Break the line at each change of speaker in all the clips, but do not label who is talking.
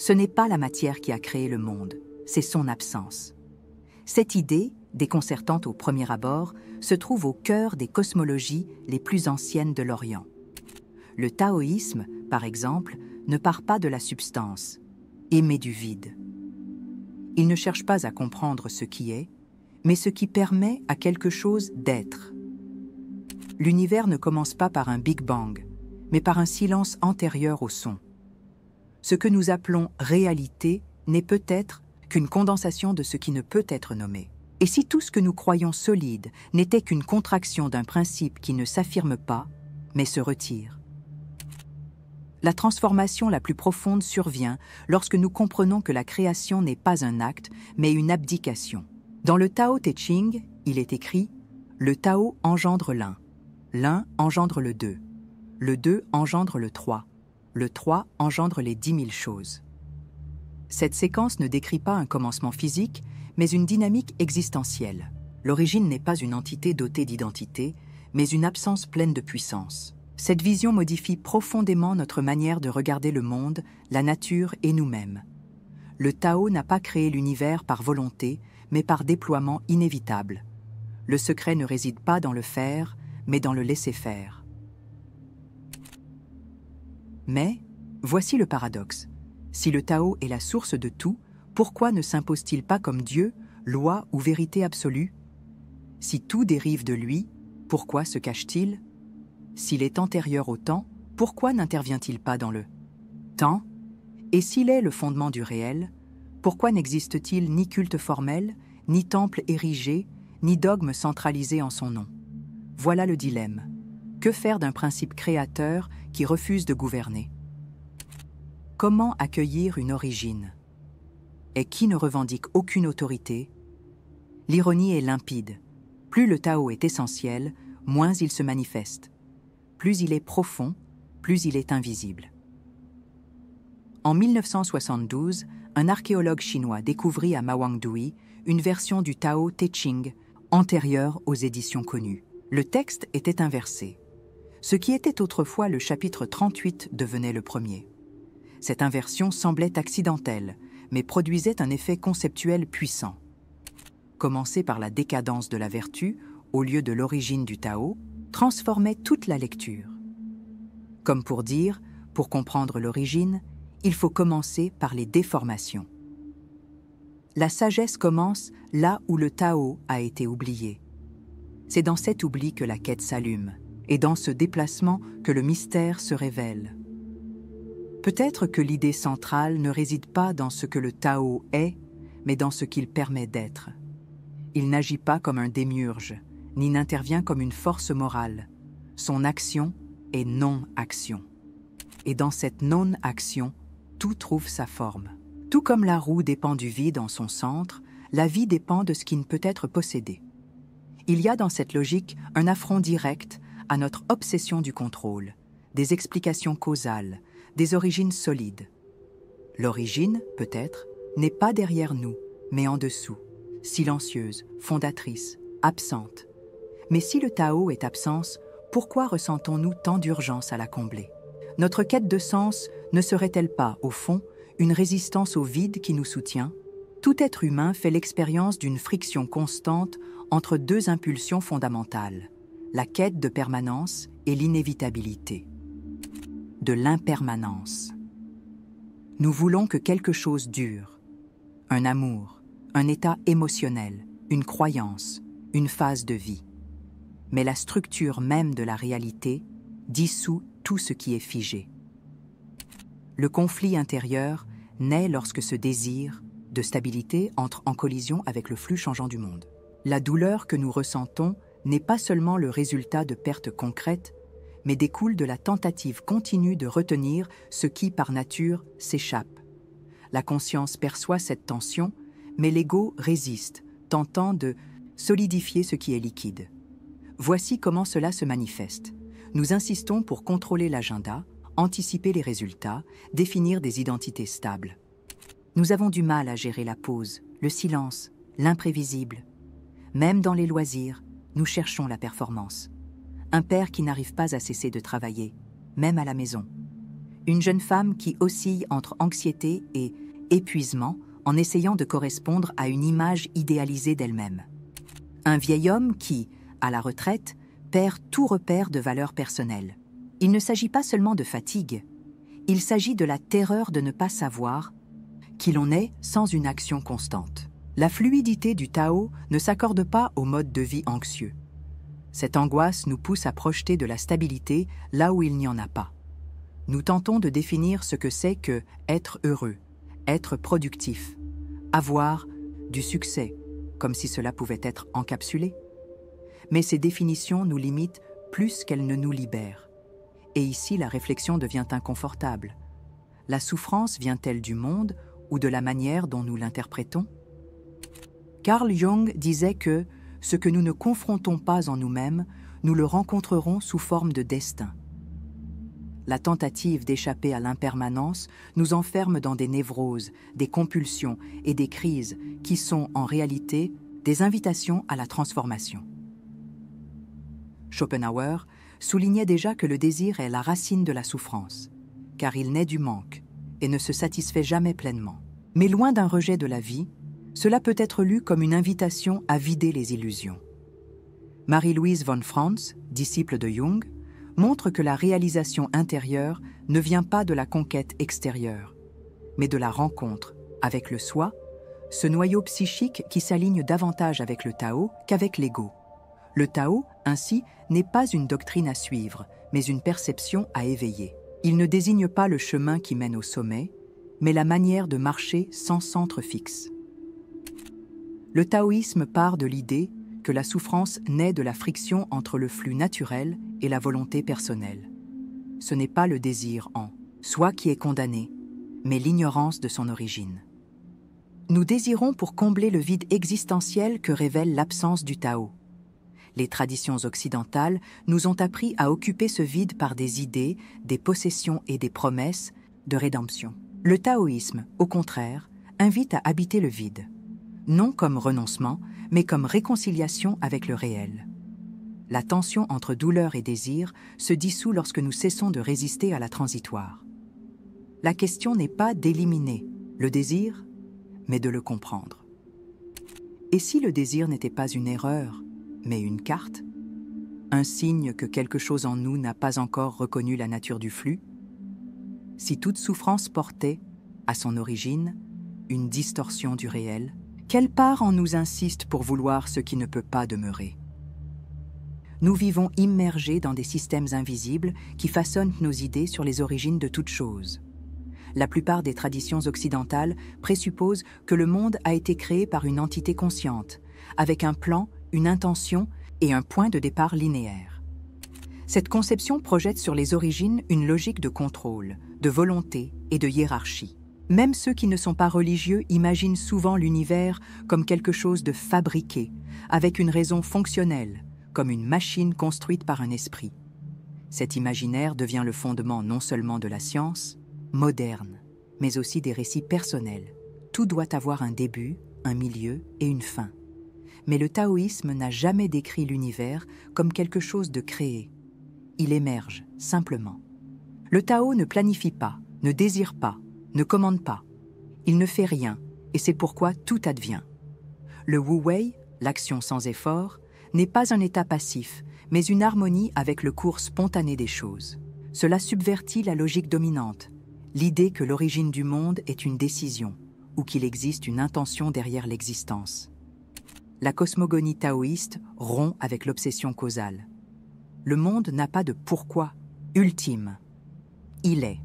Ce n'est pas la matière qui a créé le monde, c'est son absence. Cette idée, déconcertante au premier abord, se trouve au cœur des cosmologies les plus anciennes de l'Orient. Le taoïsme, par exemple, ne part pas de la substance, émet du vide. Il ne cherche pas à comprendre ce qui est, mais ce qui permet à quelque chose d'être. L'univers ne commence pas par un Big Bang, mais par un silence antérieur au son. Ce que nous appelons réalité n'est peut-être qu'une condensation de ce qui ne peut être nommé. Et si tout ce que nous croyons solide n'était qu'une contraction d'un principe qui ne s'affirme pas, mais se retire? La transformation la plus profonde survient lorsque nous comprenons que la création n'est pas un acte, mais une abdication. Dans le Tao Te Ching, il est écrit « Le Tao engendre l'un, l'un engendre le deux engendre le trois engendre les 10 000 choses ». Cette séquence ne décrit pas un commencement physique, mais une dynamique existentielle. L'origine n'est pas une entité dotée d'identité, mais une absence pleine de puissance. Cette vision modifie profondément notre manière de regarder le monde, la nature et nous-mêmes. Le Tao n'a pas créé l'univers par volonté, mais par déploiement inévitable. Le secret ne réside pas dans le faire, mais dans le laisser faire. Mais, voici le paradoxe. Si le Tao est la source de tout, pourquoi ne s'impose-t-il pas comme Dieu, loi ou vérité absolue? Si tout dérive de lui, pourquoi se cache-t-il? S'il est antérieur au temps, pourquoi n'intervient-il pas dans le temps? Et s'il est le fondement du réel, pourquoi n'existe-t-il ni culte formel, ni temple érigé, ni dogme centralisé en son nom? Voilà le dilemme. Que faire d'un principe créateur qui refuse de gouverner? Comment accueillir une origine? Et qui ne revendique aucune autorité? L'ironie est limpide. Plus le Tao est essentiel, moins il se manifeste. Plus il est profond, plus il est invisible. En 1972, un archéologue chinois découvrit à Mawangdui une version du Tao Te Ching antérieure aux éditions connues. Le texte était inversé. Ce qui était autrefois le chapitre 38 devenait le premier. Cette inversion semblait accidentelle, mais produisait un effet conceptuel puissant. Commencer par la décadence de la vertu, au lieu de l'origine du Tao, transformait toute la lecture. Comme pour dire, pour comprendre l'origine, il faut commencer par les déformations. La sagesse commence là où le Tao a été oublié. C'est dans cet oubli que la quête s'allume, et dans ce déplacement que le mystère se révèle. Peut-être que l'idée centrale ne réside pas dans ce que le Tao est, mais dans ce qu'il permet d'être. Il n'agit pas comme un démiurge, ni n'intervient comme une force morale. Son action est non-action. Et dans cette non-action, tout trouve sa forme. Tout comme la roue dépend du vide en son centre, la vie dépend de ce qui ne peut être possédé. Il y a dans cette logique un affront direct à notre obsession du contrôle, des explications causales, des origines solides. L'origine, peut-être, n'est pas derrière nous, mais en dessous, silencieuse, fondatrice, absente. Mais si le Tao est absence, pourquoi ressentons-nous tant d'urgence à la combler? Notre quête de sens ne serait-elle pas, au fond, une résistance au vide qui nous soutient? Tout être humain fait l'expérience d'une friction constante entre deux impulsions fondamentales, la quête de permanence et l'inévitabilité. De l'impermanence. Nous voulons que quelque chose dure, un amour, un état émotionnel, une croyance, une phase de vie. Mais la structure même de la réalité dissout tout ce qui est figé. Le conflit intérieur naît lorsque ce désir de stabilité entre en collision avec le flux changeant du monde. La douleur que nous ressentons n'est pas seulement le résultat de pertes concrètes, mais découle de la tentative continue de retenir ce qui, par nature, s'échappe. La conscience perçoit cette tension, mais l'ego résiste, tentant de solidifier ce qui est liquide. Voici comment cela se manifeste. Nous insistons pour contrôler l'agenda, anticiper les résultats, définir des identités stables. Nous avons du mal à gérer la pause, le silence, l'imprévisible. Même dans les loisirs, nous cherchons la performance. Un père qui n'arrive pas à cesser de travailler, même à la maison. une jeune femme qui oscille entre anxiété et épuisement en essayant de correspondre à une image idéalisée d'elle-même. Un vieil homme qui, à la retraite, perd tout repère de valeur personnelle. Il ne s'agit pas seulement de fatigue, il s'agit de la terreur de ne pas savoir qui l'on est sans une action constante. La fluidité du Tao ne s'accorde pas au mode de vie anxieux. Cette angoisse nous pousse à projeter de la stabilité là où il n'y en a pas. Nous tentons de définir ce que c'est que être heureux, être productif, avoir du succès, comme si cela pouvait être encapsulé. Mais ces définitions nous limitent plus qu'elles ne nous libèrent. Et ici, la réflexion devient inconfortable. La souffrance vient-elle du monde ou de la manière dont nous l'interprétons? Carl Jung disait que ce que nous ne confrontons pas en nous-mêmes, nous le rencontrerons sous forme de destin. La tentative d'échapper à l'impermanence nous enferme dans des névroses, des compulsions et des crises qui sont en réalité des invitations à la transformation. Schopenhauer soulignait déjà que le désir est la racine de la souffrance, car il naît du manque et ne se satisfait jamais pleinement. Mais loin d'un rejet de la vie, cela peut être lu comme une invitation à vider les illusions. Marie-Louise von Franz, disciple de Jung, montre que la réalisation intérieure ne vient pas de la conquête extérieure, mais de la rencontre avec le soi, ce noyau psychique qui s'aligne davantage avec le Tao qu'avec l'ego. Le Tao, ainsi, n'est pas une doctrine à suivre, mais une perception à éveiller. Il ne désigne pas le chemin qui mène au sommet, mais la manière de marcher sans centre fixe. Le taoïsme part de l'idée que la souffrance naît de la friction entre le flux naturel et la volonté personnelle. Ce n'est pas le désir en soi qui est condamné, mais l'ignorance de son origine. Nous désirons pour combler le vide existentiel que révèle l'absence du Tao. Les traditions occidentales nous ont appris à occuper ce vide par des idées, des possessions et des promesses de rédemption. Le taoïsme, au contraire, invite à habiter le vide, non comme renoncement, mais comme réconciliation avec le réel. La tension entre douleur et désir se dissout lorsque nous cessons de résister à la transitoire. La question n'est pas d'éliminer le désir, mais de le comprendre. Et si le désir n'était pas une erreur, mais une carte, un signe que quelque chose en nous n'a pas encore reconnu la nature du flux? Si toute souffrance portait, à son origine, une distorsion du réel, quelle part en nous insiste pour vouloir ce qui ne peut pas demeurer? Nous vivons immergés dans des systèmes invisibles qui façonnent nos idées sur les origines de toute chose. La plupart des traditions occidentales présupposent que le monde a été créé par une entité consciente, avec un plan, une intention et un point de départ linéaire. Cette conception projette sur les origines une logique de contrôle, de volonté et de hiérarchie. Même ceux qui ne sont pas religieux imaginent souvent l'univers comme quelque chose de fabriqué, avec une raison fonctionnelle, comme une machine construite par un esprit. Cet imaginaire devient le fondement non seulement de la science, moderne, mais aussi des récits personnels. Tout doit avoir un début, un milieu et une fin. Mais le taoïsme n'a jamais décrit l'univers comme quelque chose de créé. Il émerge, simplement. Le Tao ne planifie pas, ne désire pas, ne commande pas. Il ne fait rien, et c'est pourquoi tout advient. Le Wu-Wei, l'action sans effort, n'est pas un état passif, mais une harmonie avec le cours spontané des choses. Cela subvertit la logique dominante, l'idée que l'origine du monde est une décision, ou qu'il existe une intention derrière l'existence. La cosmogonie taoïste rompt avec l'obsession causale. Le monde n'a pas de pourquoi ultime. Il est.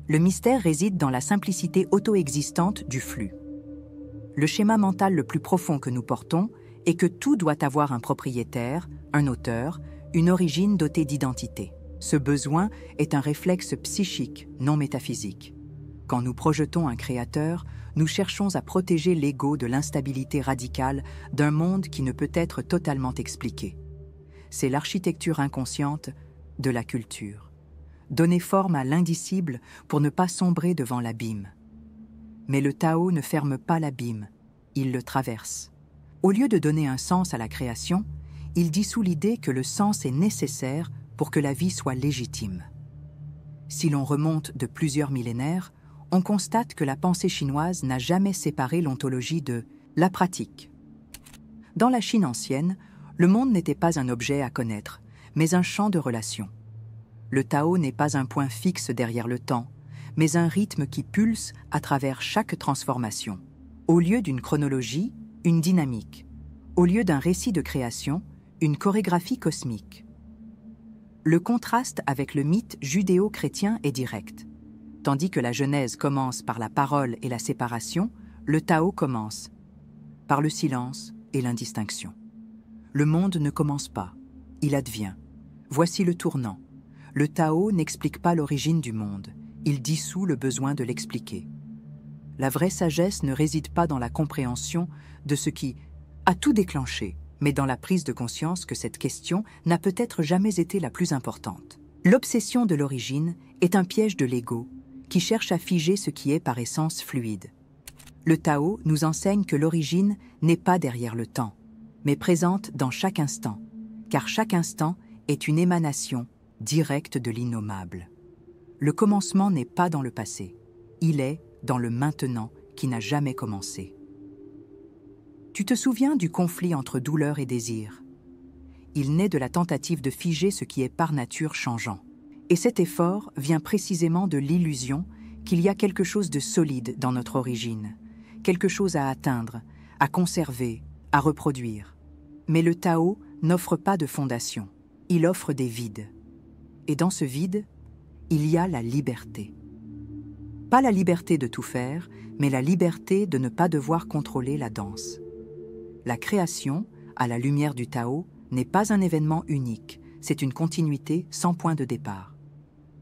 Le mystère réside dans la simplicité auto-existante du flux. Le schéma mental le plus profond que nous portons est que tout doit avoir un propriétaire, un auteur, une origine dotée d'identité. Ce besoin est un réflexe psychique, non métaphysique. Quand nous projetons un créateur, nous cherchons à protéger l'ego de l'instabilité radicale d'un monde qui ne peut être totalement expliqué. C'est l'architecture inconsciente de la culture. Donner forme à l'indicible pour ne pas sombrer devant l'abîme. Mais le Tao ne ferme pas l'abîme, il le traverse. Au lieu de donner un sens à la création, il dissout l'idée que le sens est nécessaire pour que la vie soit légitime. Si l'on remonte de plusieurs millénaires, on constate que la pensée chinoise n'a jamais séparé l'ontologie de la pratique. Dans la Chine ancienne, le monde n'était pas un objet à connaître, mais un champ de relations. Le Tao n'est pas un point fixe derrière le temps, mais un rythme qui pulse à travers chaque transformation. Au lieu d'une chronologie, une dynamique. Au lieu d'un récit de création, une chorégraphie cosmique. Le contraste avec le mythe judéo-chrétien est direct. Tandis que la Genèse commence par la parole et la séparation, le Tao commence par le silence et l'indistinction. Le monde ne commence pas, il advient. Voici le tournant. Le Tao n'explique pas l'origine du monde, il dissout le besoin de l'expliquer. La vraie sagesse ne réside pas dans la compréhension de ce qui a tout déclenché, mais dans la prise de conscience que cette question n'a peut-être jamais été la plus importante. L'obsession de l'origine est un piège de l'ego qui cherche à figer ce qui est par essence fluide. Le Tao nous enseigne que l'origine n'est pas derrière le temps, mais présente dans chaque instant, car chaque instant est une émanation directe de l'innommable. Le commencement n'est pas dans le passé, il est dans le maintenant qui n'a jamais commencé. Tu te souviens du conflit entre douleur et désir. Il naît de la tentative de figer ce qui est par nature changeant. Et cet effort vient précisément de l'illusion qu'il y a quelque chose de solide dans notre origine, quelque chose à atteindre, à conserver, à reproduire. Mais le Tao n'offre pas de fondation, il offre des vides. Et dans ce vide, il y a la liberté. Pas la liberté de tout faire, mais la liberté de ne pas devoir contrôler la danse. La création, à la lumière du Tao, n'est pas un événement unique, c'est une continuité sans point de départ.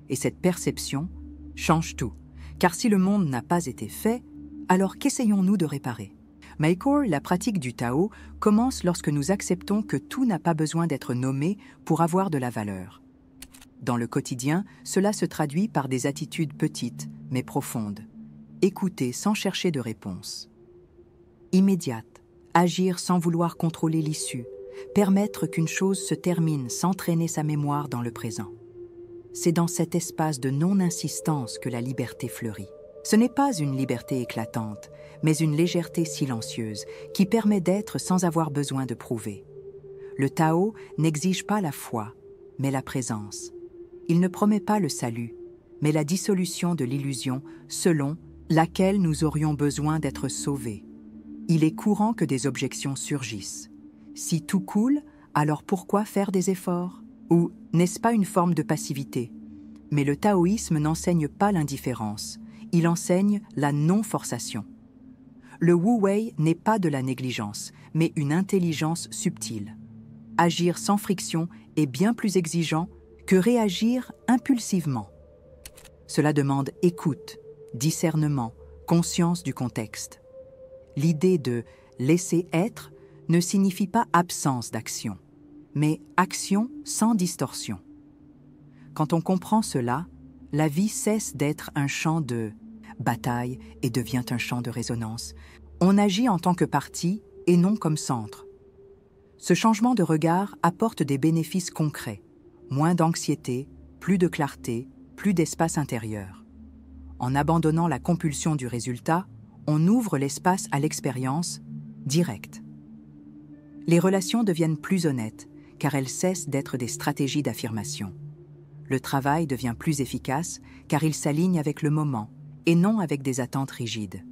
Et cette perception change tout, car si le monde n'a pas été fait, alors qu'essayons-nous de réparer? Maikor, la pratique du Tao, commence lorsque nous acceptons que tout n'a pas besoin d'être nommé pour avoir de la valeur. Dans le quotidien, cela se traduit par des attitudes petites, mais profondes. Écouter sans chercher de réponse. Immédiate, agir sans vouloir contrôler l'issue, permettre qu'une chose se termine sans traîner sa mémoire dans le présent. C'est dans cet espace de non-insistance que la liberté fleurit. Ce n'est pas une liberté éclatante, mais une légèreté silencieuse qui permet d'être sans avoir besoin de prouver. Le Tao n'exige pas la foi, mais la présence. Il ne promet pas le salut, mais la dissolution de l'illusion selon laquelle nous aurions besoin d'être sauvés. Il est courant que des objections surgissent. Si tout coule, alors pourquoi faire des efforts? Ou n'est-ce pas une forme de passivité? Mais le taoïsme n'enseigne pas l'indifférence, il enseigne la non-forçation. Le Wu-Wei n'est pas de la négligence, mais une intelligence subtile. Agir sans friction est bien plus exigeant que réagir impulsivement. Cela demande écoute, discernement, conscience du contexte. L'idée de laisser être ne signifie pas absence d'action, mais action sans distorsion. Quand on comprend cela, la vie cesse d'être un champ de bataille et devient un champ de résonance. On agit en tant que partie et non comme centre. Ce changement de regard apporte des bénéfices concrets, moins d'anxiété, plus de clarté, plus d'espace intérieur. En abandonnant la compulsion du résultat, on ouvre l'espace à l'expérience directe. Les relations deviennent plus honnêtes, car elles cessent d'être des stratégies d'affirmation. Le travail devient plus efficace, car il s'aligne avec le moment, et non avec des attentes rigides.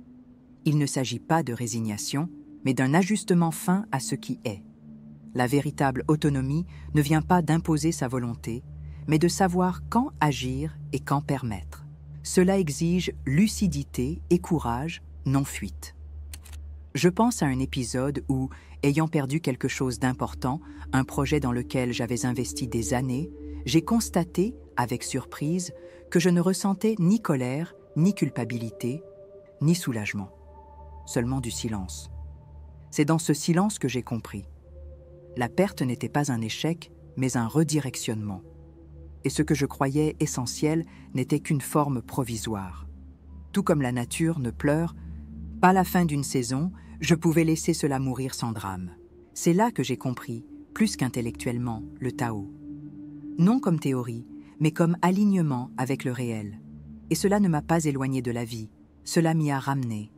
Il ne s'agit pas de résignation, mais d'un ajustement fin à ce qui est. La véritable autonomie ne vient pas d'imposer sa volonté, mais de savoir quand agir et quand permettre. Cela exige lucidité et courage, non fuite. Je pense à un épisode où, ayant perdu quelque chose d'important, un projet dans lequel j'avais investi des années, j'ai constaté, avec surprise, que je ne ressentais ni colère, ni culpabilité, ni soulagement. Seulement du silence. C'est dans ce silence que j'ai compris. La perte n'était pas un échec, mais un redirectionnement. Et ce que je croyais essentiel n'était qu'une forme provisoire. Tout comme la nature ne pleure, pas la fin d'une saison, je pouvais laisser cela mourir sans drame. C'est là que j'ai compris, plus qu'intellectuellement, le Tao. Non comme théorie, mais comme alignement avec le réel. Et cela ne m'a pas éloigné de la vie, cela m'y a ramené.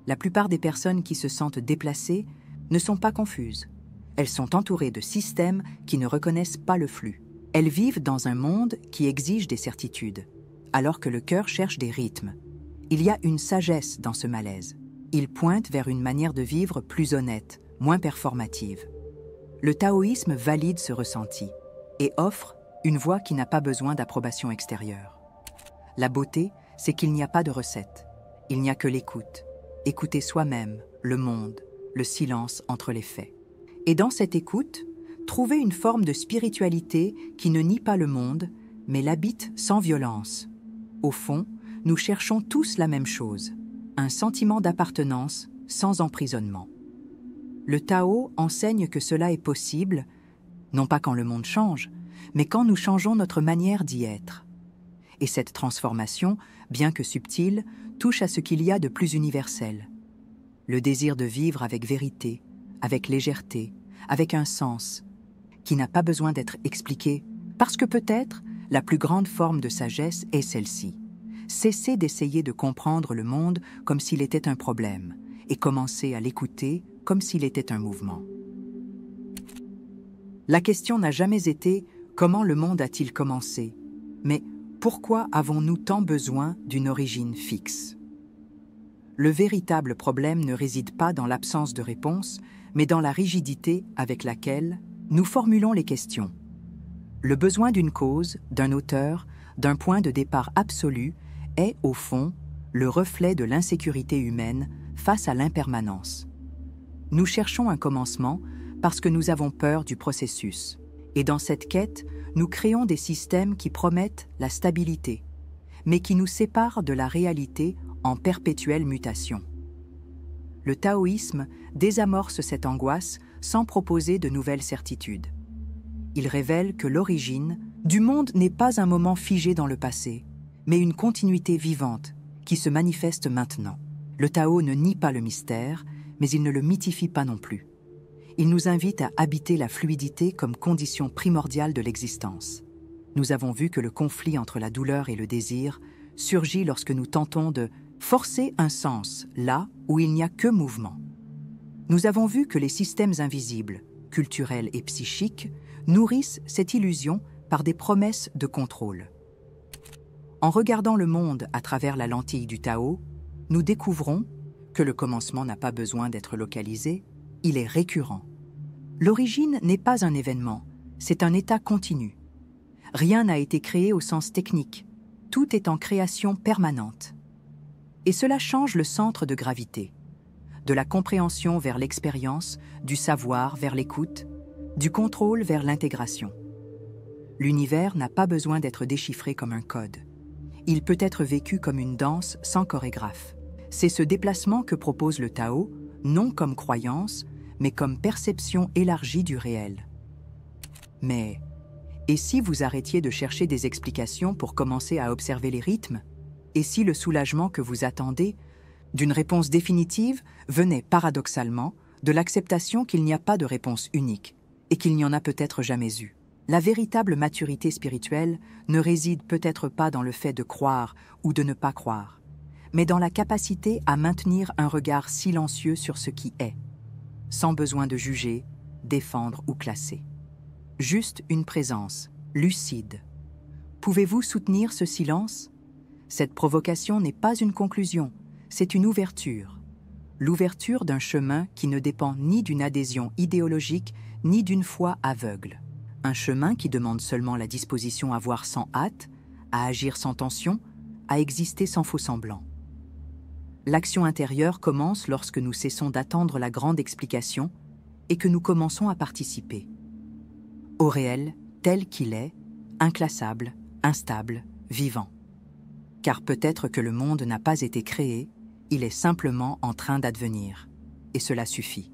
La plupart des personnes qui se sentent déplacées ne sont pas confuses. Elles sont entourées de systèmes qui ne reconnaissent pas le flux. Elles vivent dans un monde qui exige des certitudes, alors que le cœur cherche des rythmes. Il y a une sagesse dans ce malaise. Il pointe vers une manière de vivre plus honnête, moins performative. Le taoïsme valide ce ressenti et offre une voie qui n'a pas besoin d'approbation extérieure. La beauté, c'est qu'il n'y a pas de recette. Il n'y a que l'écoute. Écouter soi-même, le monde, le silence entre les faits. Et dans cette écoute, trouver une forme de spiritualité qui ne nie pas le monde, mais l'habite sans violence. Au fond, nous cherchons tous la même chose, un sentiment d'appartenance sans emprisonnement. Le Tao enseigne que cela est possible, non pas quand le monde change, mais quand nous changeons notre manière d'y être. Et cette transformation, bien que subtile, touche à ce qu'il y a de plus universel. Le désir de vivre avec vérité, avec légèreté, avec un sens, qui n'a pas besoin d'être expliqué, parce que peut-être la plus grande forme de sagesse est celle-ci. Cesser d'essayer de comprendre le monde comme s'il était un problème, et commencer à l'écouter comme s'il était un mouvement. La question n'a jamais été « comment le monde a-t-il commencé ?», mais « pourquoi avons-nous tant besoin d'une origine fixe ?» Le véritable problème ne réside pas dans l'absence de réponse, mais dans la rigidité avec laquelle nous formulons les questions. Le besoin d'une cause, d'un auteur, d'un point de départ absolu est, au fond, le reflet de l'insécurité humaine face à l'impermanence. Nous cherchons un commencement parce que nous avons peur du processus. Et dans cette quête, nous créons des systèmes qui promettent la stabilité, mais qui nous séparent de la réalité en perpétuelle mutation. Le taoïsme désamorce cette angoisse sans proposer de nouvelles certitudes. Il révèle que l'origine du monde n'est pas un moment figé dans le passé, mais une continuité vivante qui se manifeste maintenant. Le Tao ne nie pas le mystère, mais il ne le mythifie pas non plus. Il nous invite à habiter la fluidité comme condition primordiale de l'existence. Nous avons vu que le conflit entre la douleur et le désir surgit lorsque nous tentons de forcer un sens là où il n'y a que mouvement. Nous avons vu que les systèmes invisibles, culturels et psychiques, nourrissent cette illusion par des promesses de contrôle. En regardant le monde à travers la lentille du Tao, nous découvrons que le commencement n'a pas besoin d'être localisé, il est récurrent. L'origine n'est pas un événement, c'est un état continu. Rien n'a été créé au sens technique, tout est en création permanente. Et cela change le centre de gravité, de la compréhension vers l'expérience, du savoir vers l'écoute, du contrôle vers l'intégration. L'univers n'a pas besoin d'être déchiffré comme un code. Il peut être vécu comme une danse sans chorégraphe. C'est ce déplacement que propose le Tao, non comme croyance, mais comme perception élargie du réel. Mais, et si vous arrêtiez de chercher des explications pour commencer à observer les rythmes? Et si le soulagement que vous attendez, d'une réponse définitive, venait paradoxalement de l'acceptation qu'il n'y a pas de réponse unique et qu'il n'y en a peut-être jamais eu? La véritable maturité spirituelle ne réside peut-être pas dans le fait de croire ou de ne pas croire, mais dans la capacité à maintenir un regard silencieux sur ce qui est, sans besoin de juger, défendre ou classer. Juste une présence, lucide. Pouvez-vous soutenir ce silence? Cette provocation n'est pas une conclusion, c'est une ouverture. L'ouverture d'un chemin qui ne dépend ni d'une adhésion idéologique ni d'une foi aveugle. Un chemin qui demande seulement la disposition à voir sans hâte, à agir sans tension, à exister sans faux-semblant. L'action intérieure commence lorsque nous cessons d'attendre la grande explication et que nous commençons à participer. Au réel, tel qu'il est, inclassable, instable, vivant. Car peut-être que le monde n'a pas été créé, il est simplement en train d'advenir. Et cela suffit.